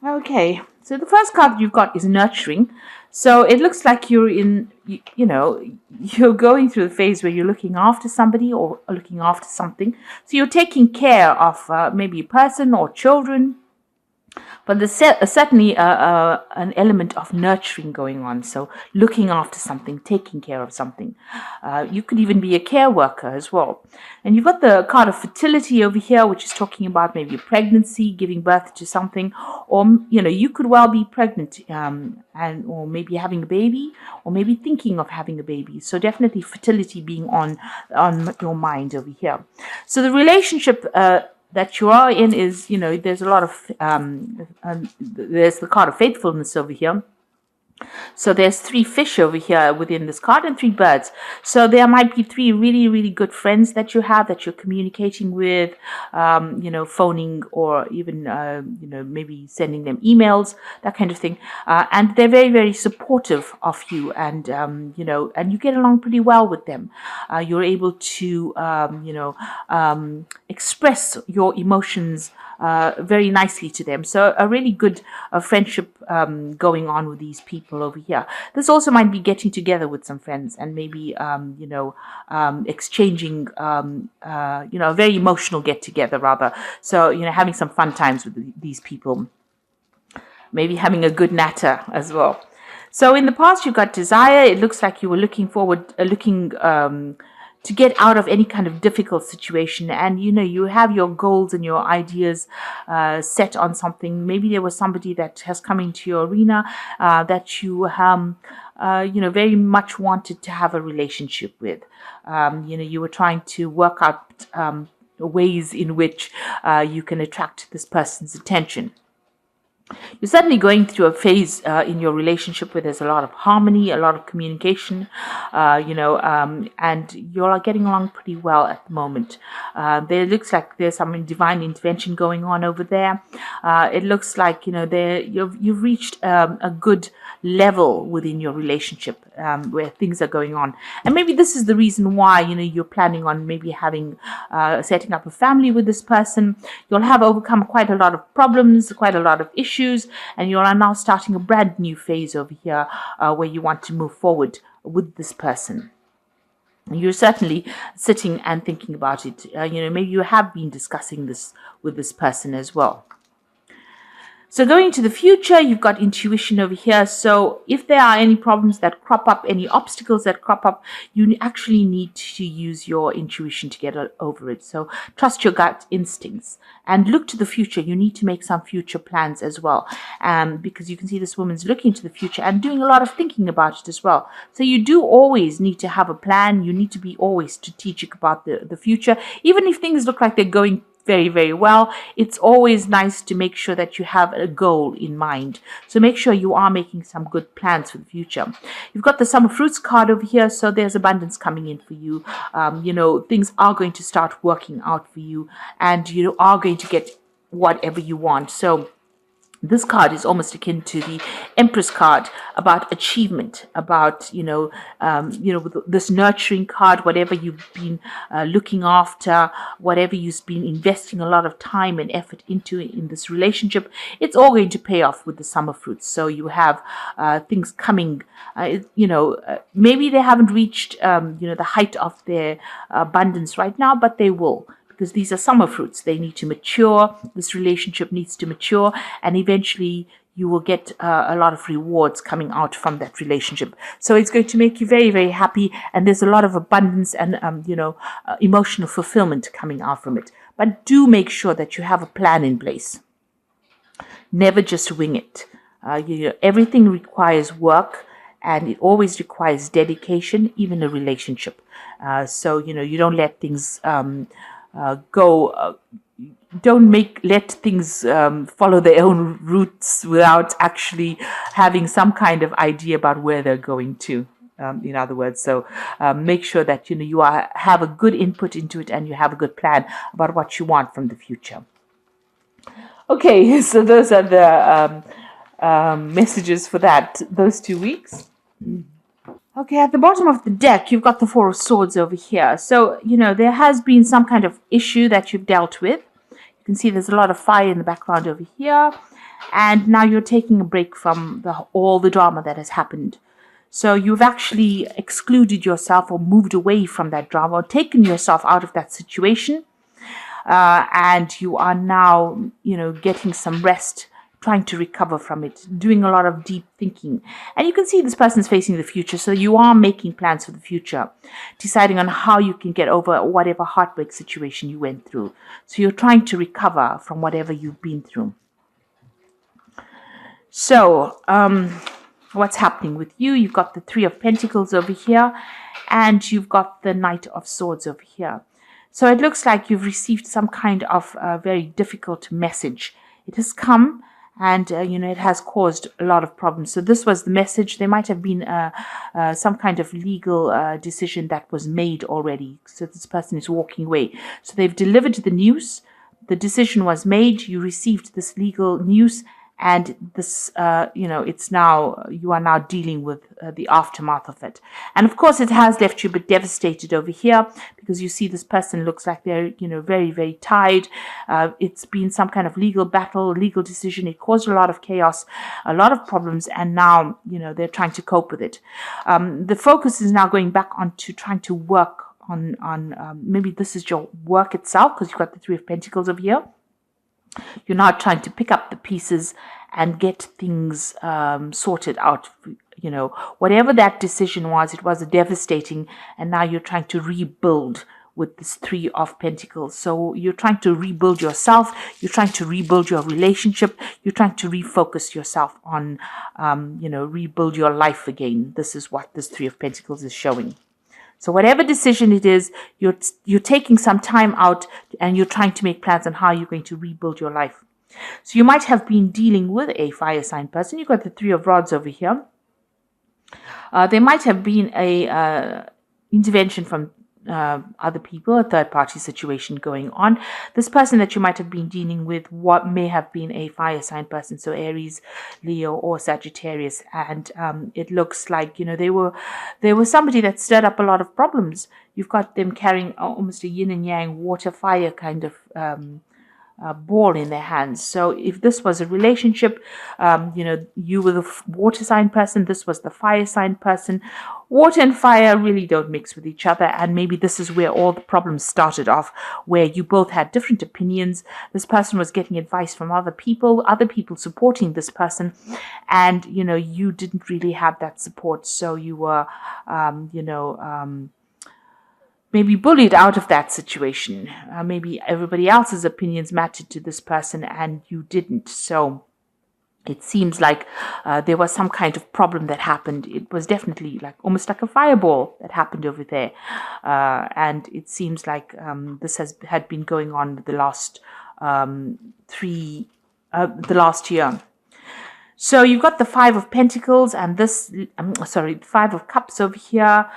Okay, so the first card you've got is nurturing. So it looks like you're you're going through the phase where you're looking after somebody or looking after something. So you're taking care of maybe a person or children, but there's certainly an element of nurturing going on. So looking after something, taking care of something. You could even be a care worker as well. And you've got the card of fertility over here, which is talking about maybe a pregnancy, giving birth to something, or you could well be pregnant, and or maybe having a baby, or maybe thinking of having a baby. So definitely fertility being on your mind over here. So the relationship that you are in is, there's a lot of there's the card of faithfulness over here. So there's three fish over here within this card and three birds. So there might be three really, really good friends that you have that you're communicating with, phoning or even, maybe sending them emails, that kind of thing. And they're very, very supportive of you, and you get along pretty well with them. You're able to, express your emotions very nicely to them. So a really good friendship going on with these people over here. This also might be getting together with some friends and maybe exchanging a very emotional get together rather. So having some fun times with these people. Maybe having a good natter as well. So in the past, you got desire. It looks like you were looking to get out of any kind of difficult situation, and you have your goals and your ideas set on something. Maybe there was somebody that has come into your arena that you very much wanted to have a relationship with. You were trying to work out ways in which you can attract this person's attention. You're certainly going through a phase in your relationship where there's a lot of harmony, a lot of communication, and you're getting along pretty well at the moment. There looks like there's some divine intervention going on over there. It looks like you've reached a good level within your relationship where things are going on, and maybe this is the reason why you're planning on maybe having setting up a family with this person. You'll have overcome quite a lot of problems, quite a lot of issues, and you are now starting a brand new phase over here where you want to move forward with this person. You're certainly sitting and thinking about it. Maybe you have been discussing this with this person as well. So going into the future, you've got intuition over here. So if there are any problems that crop up, any obstacles that crop up, you actually need to use your intuition to get over it. So trust your gut instincts and look to the future. You need to make some future plans as well, because you can see this woman's looking to the future and doing a lot of thinking about it as well. So you do always need to have a plan. You need to be always strategic about the future. Even if things look like they're going very, very well, it's always nice to make sure that you have a goal in mind. So make sure you are making some good plans for the future. You've got the summer fruits card over here, so there's abundance coming in for you. Things are going to start working out for you, and you are going to get whatever you want. So this card is almost akin to the Empress card, about achievement, about this nurturing card. Whatever you've been looking after, whatever you've been investing a lot of time and effort into in this relationship, it's all going to pay off with the summer fruits. So you have things coming. Maybe they haven't reached the height of their abundance right now, but they will, because these are summer fruits. They need to mature. This relationship needs to mature, and eventually you will get a lot of rewards coming out from that relationship. So it's going to make you very, very happy, and there's a lot of abundance and emotional fulfillment coming out from it. But do make sure that you have a plan in place. Never just wing it. Everything requires work, and it always requires dedication, even a relationship. So you don't let things don't let things follow their own routes without actually having some kind of idea about where they're going to. In other words, so make sure that you have a good input into it, and you have a good plan about what you want from the future. Okay, so those are the messages for those 2 weeks. Okay, at the bottom of the deck, you've got the Four of Swords over here. So, there has been some kind of issue that you've dealt with. You can see there's a lot of fire in the background over here. and now you're taking a break from all the drama that has happened. So you've actually excluded yourself or moved away from that drama or taken yourself out of that situation. And you are now, getting some rest, trying to recover from it, doing a lot of deep thinking. And you can see this person's facing the future. So you are making plans for the future, deciding on how you can get over whatever heartbreak situation you went through. So you're trying to recover from whatever you've been through. So, what's happening with you? You've got the Three of Pentacles over here, and you've got the Knight of Swords over here. So it looks like you've received some kind of very difficult message. It has come, and it has caused a lot of problems. So this was the message. There might have been some kind of legal decision that was made already. So this person is walking away. So they've delivered the news. The decision was made. You received this legal news. And this, it's now, you are now dealing with the aftermath of it. And of course, it has left you a bit devastated over here, because you see this person looks like they're, very, very tired. It's been some kind of legal battle, legal decision. It caused a lot of chaos, a lot of problems. And now, they're trying to cope with it. The focus is now going back onto trying to work on maybe this is your work itself, because you've got the Three of Pentacles over here. You're now trying to pick up the pieces and get things sorted out. Whatever that decision was, it was devastating, and now you're trying to rebuild with this Three of Pentacles. So you're trying to rebuild yourself. You're trying to rebuild your relationship. You're trying to refocus yourself on, rebuild your life again. This is what this Three of Pentacles is showing. So whatever decision it is, you're taking some time out, and you're trying to make plans on how you're going to rebuild your life. So you might have been dealing with a fire sign person. You've got the Three of Rods over here. There might have been a intervention from other people, a third-party situation going on. This person that you might have been dealing with, what may have been a fire sign person, so Aries, Leo, or Sagittarius, and it looks like they were somebody that stirred up a lot of problems. You've got them carrying almost a yin and yang, water, fire kind of ball in their hands. So if this was a relationship, you were the water sign person, this was the fire sign person. Water and fire really don't mix with each other, and maybe this is where all the problems started off, where you both had different opinions. This person was getting advice from other people supporting this person, and you didn't really have that support. So you were maybe bullied out of that situation. Maybe everybody else's opinions mattered to this person and you didn't. So it seems like there was some kind of problem that happened. It was definitely almost like a fireball that happened over there. And it seems like this had been going on the last year. So you've got the Five of Pentacles and Five of Cups over here.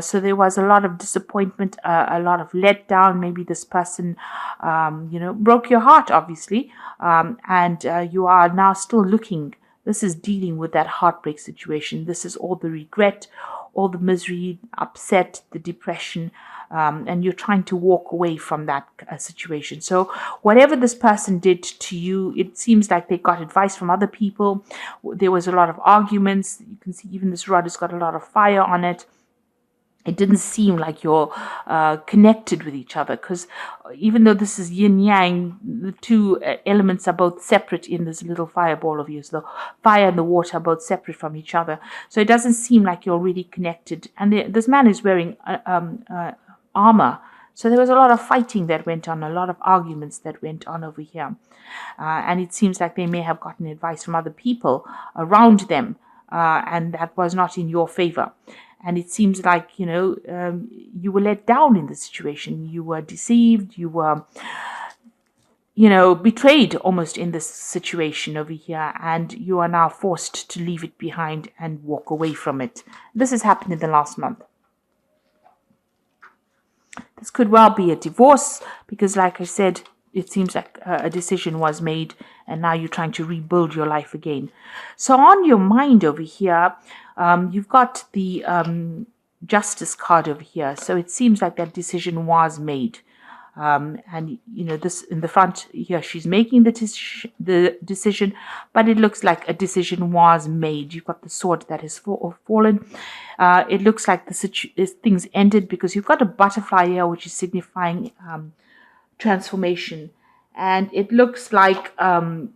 So there was a lot of disappointment, a lot of letdown. Maybe this person, broke your heart, obviously. And you are now still looking. This is dealing with that heartbreak situation. This is all the regret, all the misery, upset, the depression. And you're trying to walk away from that situation. So whatever this person did to you, it seems like they got advice from other people. There was a lot of arguments. You can see even this rod has got a lot of fire on it. It didn't seem like you're connected with each other, because even though this is yin yang, the two elements are both separate in this little fireball of yours. The fire and the water are both separate from each other. So it doesn't seem like you're really connected. And this man is wearing armor. So there was a lot of fighting that went on, a lot of arguments that went on over here. And it seems like they may have gotten advice from other people around them, and that was not in your favor. And it seems like, you were let down in the situation. You were deceived. You were, betrayed almost in this situation over here. And you are now forced to leave it behind and walk away from it. This has happened in the last month. This could well be a divorce, because like I said, it seems like a decision was made and now you're trying to rebuild your life again. So on your mind over here, you've got the Justice card over here. So it seems like that decision was made. And this in the front here, she's making the decision, but it looks like a decision was made. You've got the sword that has fallen. It looks like things ended, because you've got a butterfly here, which is signifying transformation. And it looks like the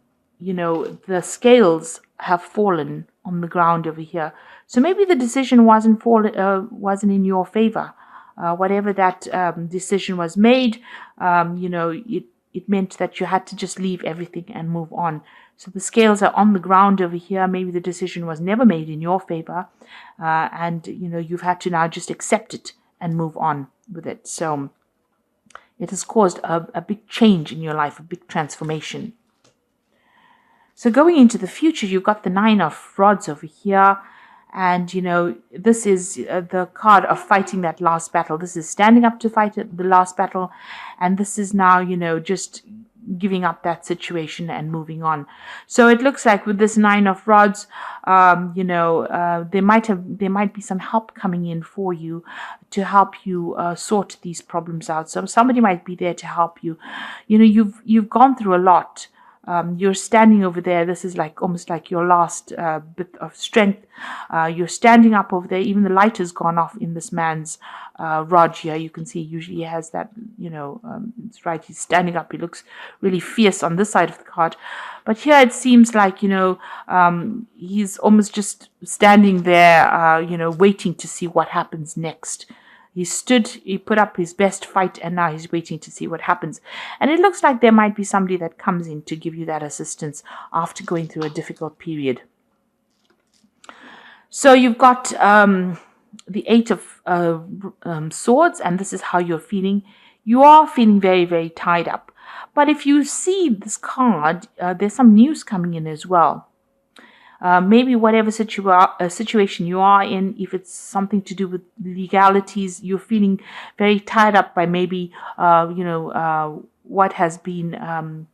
scales have fallen on the ground over here. So maybe the decision wasn't in your favor. Whatever that decision was made, it meant that you had to just leave everything and move on. So the scales are on the ground over here. Maybe the decision was never made in your favor, and you've had to now just accept it and move on with it. So it has caused a big change in your life, a big transformation. So going into the future, you've got the Nine of Rods over here. And, this is the card of fighting that last battle. This is standing up to fight the last battle. And this is now, just giving up that situation and moving on. So it looks like with this Nine of Rods, there might be some help coming in for you to help you sort these problems out. So somebody might be there to help you. You've gone through a lot. You're standing over there. This is almost like your last bit of strength. You're standing up over there. Even the light has gone off in this man's rod here. You can see usually he has that, it's right. He's standing up. He looks really fierce on this side of the card. But here it seems like, he's almost just standing there, waiting to see what happens next. He put up his best fight, and now he's waiting to see what happens. And it looks like there might be somebody that comes in to give you that assistance after going through a difficult period. So you've got the Eight of Swords, and this is how you're feeling. You are feeling very, very tied up. But if you see this card, there's some news coming in as well. Maybe whatever situation you are in, if it's something to do with legalities, you're feeling very tied up by maybe, what has been,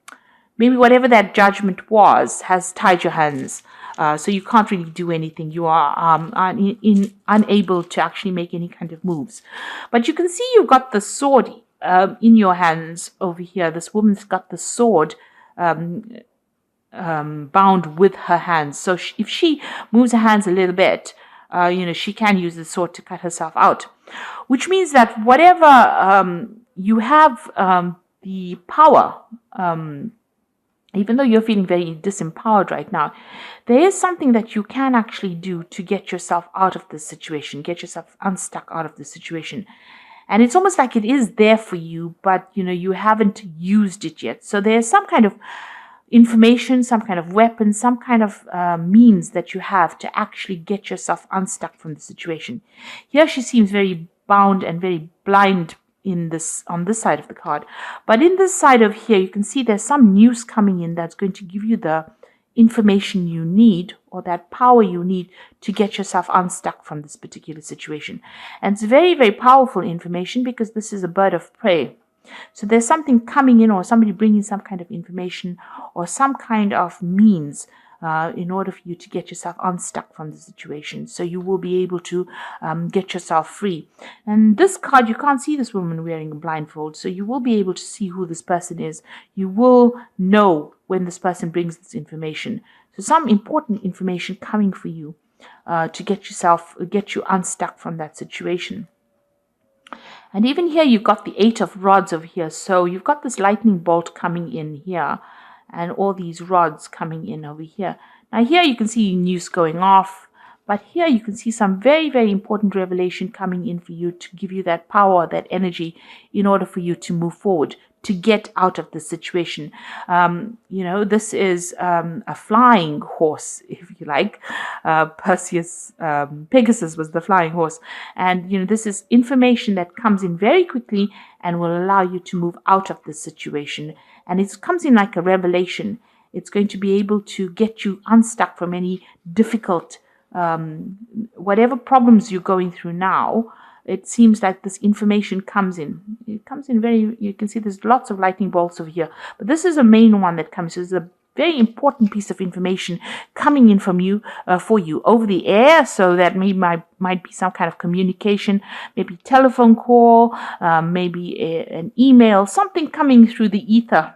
maybe whatever that judgment was has tied your hands. So you can't really do anything. You are unable to actually make any kind of moves. But you can see you've got the sword in your hands over here. This woman's got the sword bound with her hands. So if she moves her hands a little bit, she can use the sword to cut herself out. Which means that whatever you have the power, even though you're feeling very disempowered right now, there is something that you can actually do to get yourself out of this situation, get yourself unstuck out of this situation. And it's almost like it is there for you, but you haven't used it yet. So there's some kind of information, some kind of weapon, some kind of means that you have to actually get yourself unstuck from the situation. Here she seems very bound and very blind on this side of the card. But in this side of here, you can see there's some news coming in that's going to give you the information you need, or that power you need to get yourself unstuck from this particular situation. And it's very, very powerful information, because this is a bird of prey. So there's something coming in, or somebody bringing some kind of information or some kind of means in order for you to get yourself unstuck from the situation. So you will be able to get yourself free. And this card, you can't see this woman wearing a blindfold, so you will be able to see who this person is. You will know when this person brings this information. So some important information coming for you to get you unstuck from that situation. And even here, you've got the Eight of Rods over here. So you've got this lightning bolt coming in here, and all these rods coming in over here. Now here you can see news going off, but here you can see some very, very important revelation coming in for you to give you that power, that energy, in order for you to move forward, to get out of the situation. This is a flying horse, if you like. Pegasus was the flying horse. And, this is information that comes in very quickly and will allow you to move out of the situation. And it comes in like a revelation. It's going to be able to get you unstuck from any difficult, whatever problems you're going through now. It seems like this information comes in. It comes in you can see there's lots of lightning bolts over here. But this is a main one that comes. It's a very important piece of information coming in from you for you over the air. So that might be some kind of communication, maybe telephone call, maybe an email, something coming through the ether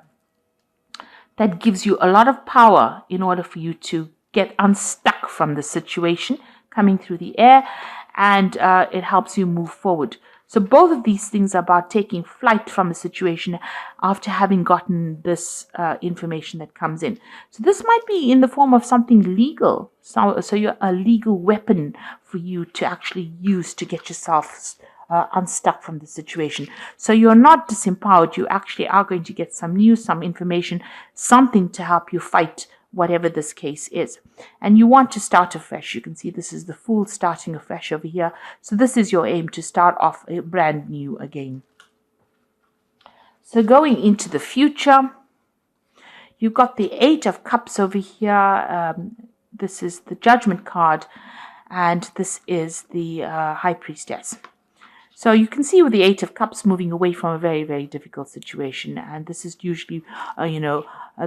that gives you a lot of power in order for you to get unstuck from the situation coming through the air, and it helps you move forward. So both of these things are about taking flight from a situation after having gotten this information that comes in. So this might be in the form of something legal. So you're a legal weapon for you to actually use to get yourself unstuck from the situation. So you're not disempowered. You actually are going to get some news, some information, something to help you fight whatever this case is. And you want to start afresh. You can see this is the Fool starting afresh over here. So this is your aim, to start off brand new again. So going into the future, you've got the Eight of Cups over here. This is the Judgment card, and this is the High Priestess. So you can see with the Eight of Cups moving away from a very, very difficult situation. And this is usually,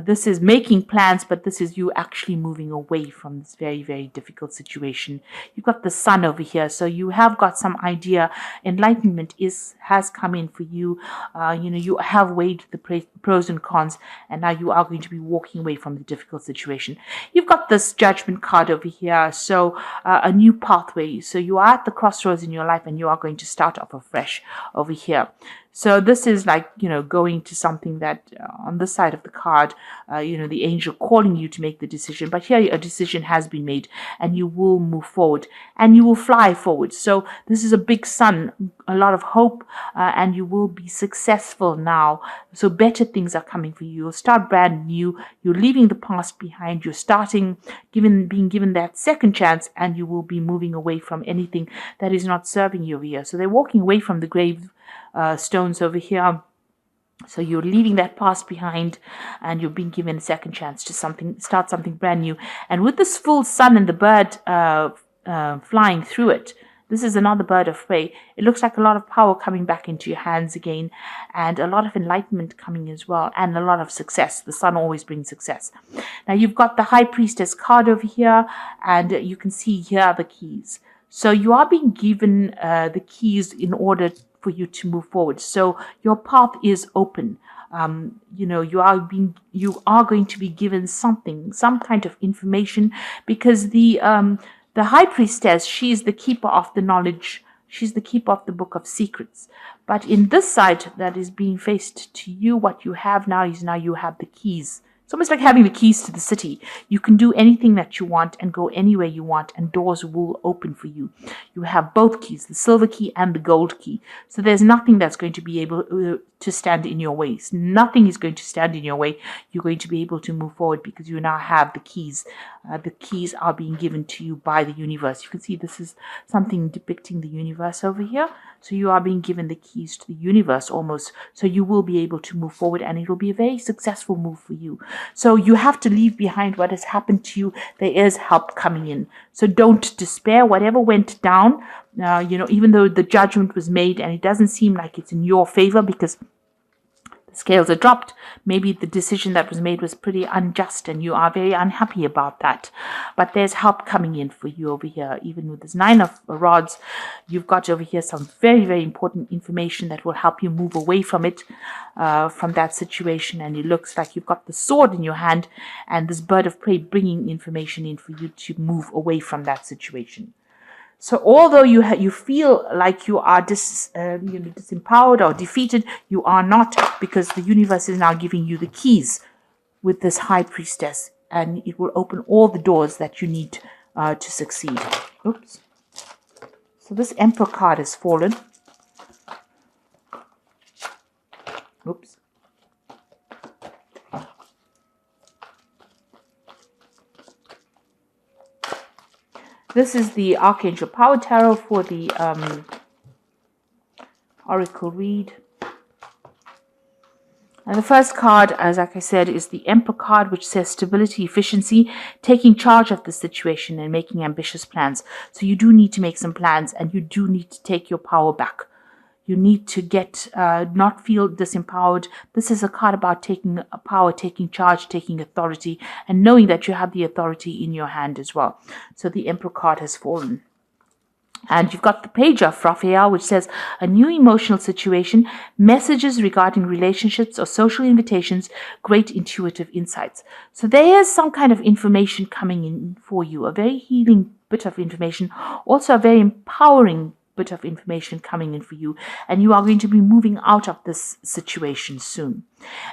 this is making plans, but this is you actually moving away from this very, very difficult situation. You've got the Sun over here. So you have got some idea. Enlightenment has come in for you. You have weighed the pros and cons, and now you are going to be walking away from the difficult situation. You've got this Judgment card over here. So a new pathway. So you are at the crossroads in your life, and you are going to start off afresh over here. So this is like, going to something that on this side of the card, the angel calling you to make the decision. But here a decision has been made, and you will move forward and you will fly forward. So this is a big sun, a lot of hope, and you will be successful now. So better things are coming for you. You'll start brand new. You're leaving the past behind. You're starting, being given that second chance, and you will be moving away from anything that is not serving you over here. So they're walking away from the grave stones over here. So you're leaving that past behind, and you're being given a second chance to start something brand new. And with this full sun and the bird flying through it, this is another bird of prey. It looks like a lot of power coming back into your hands again, and a lot of enlightenment coming as well, and a lot of success. The sun always brings success. Now you've got the High Priestess card over here, and you can see here are the keys. So you are being given the keys in order for you to move forward. So your path is open. You are going to be given some kind of information, because the High Priestess, she is the keeper of the knowledge. She's the keeper of the book of secrets. But in this side that is being faced to you, what you have now is you have the keys. It's almost like having the keys to the city. You can do anything that you want and go anywhere you want, and doors will open for you. You have both keys, the silver key and the gold key. So there's nothing that's going to be able to stand in your way. Nothing is going to stand in your way. You're going to be able to move forward because you now have the keys. The keys are being given to you by the universe. You can see this is something depicting the universe over here. So you are being given the keys to the universe almost. So you will be able to move forward, and it will be a very successful move for you. So you have to leave behind what has happened to you. There is help coming in. So don't despair. Whatever went down, even though the judgment was made and it doesn't seem like it's in your favor because the scales are dropped, maybe the decision that was made was pretty unjust and you are very unhappy about that. But there's help coming in for you over here. Even with this Nine of Rods, you've got over here some very, very important information that will help you move away from it, from that situation. And it looks like you've got the sword in your hand and this bird of prey bringing information in for you to move away from that situation. So although you feel like you are disempowered or defeated, you are not, because the universe is now giving you the keys with this High Priestess, and it will open all the doors that you need to succeed. Oops. So this Emperor card has fallen. Oops. This is the Archangel Power Tarot for the Oracle read. And the first card, as like I said, is the Emperor card, which says stability, efficiency, taking charge of the situation and making ambitious plans. So you do need to make some plans, and you do need to take your power back. You need to not feel disempowered. This is a card about taking power, taking charge, taking authority, and knowing that you have the authority in your hand as well. So the Emperor card has fallen. And you've got the Page of Raphael, which says a new emotional situation, messages regarding relationships or social invitations, great intuitive insights. So there is some kind of information coming in for you, a very healing bit of information, also a very empowering bit of information coming in for you. And you are going to be moving out of this situation soon.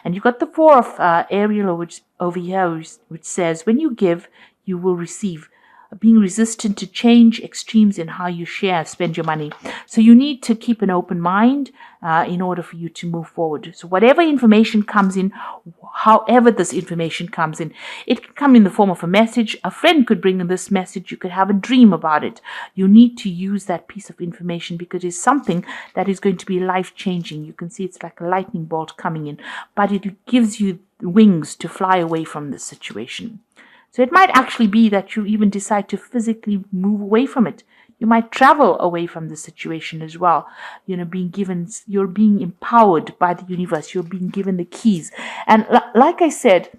And you've got the Four of Ariel over here, which says, when you give, you will receive. Being resistant to change, extremes in how you share, spend your money. So you need to keep an open mind in order for you to move forward. So whatever information comes in, however this information comes in, it can come in the form of a message. A friend could bring in this message. You could have a dream about it. You need to use that piece of information because it's something that is going to be life-changing. You can see it's like a lightning bolt coming in, but it gives you wings to fly away from this situation. So it might actually be that you even decide to physically move away from it. You might travel away from the situation as well. You're being empowered by the universe. You're being given the keys. And like I said,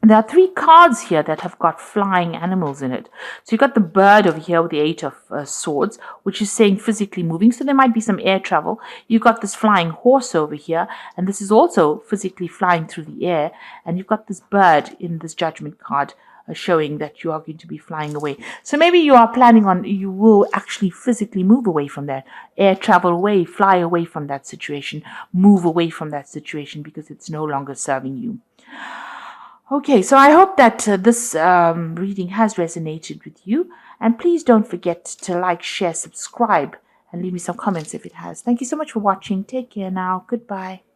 there are 3 cards here that have got flying animals in it. So you've got the bird over here with the 8 of swords, which is saying physically moving. So there might be some air travel. You've got this flying horse over here, and this is also physically flying through the air. And you've got this bird in this judgment card showing that you are going to be flying away. So maybe you are planning on, you will actually physically move away from that. Air travel away, fly away from that situation, move away from that situation because it's no longer serving you. Okay, so I hope that this reading has resonated with you. And please don't forget to like, share, subscribe, and leave me some comments if it has. Thank you so much for watching. Take care now. Goodbye.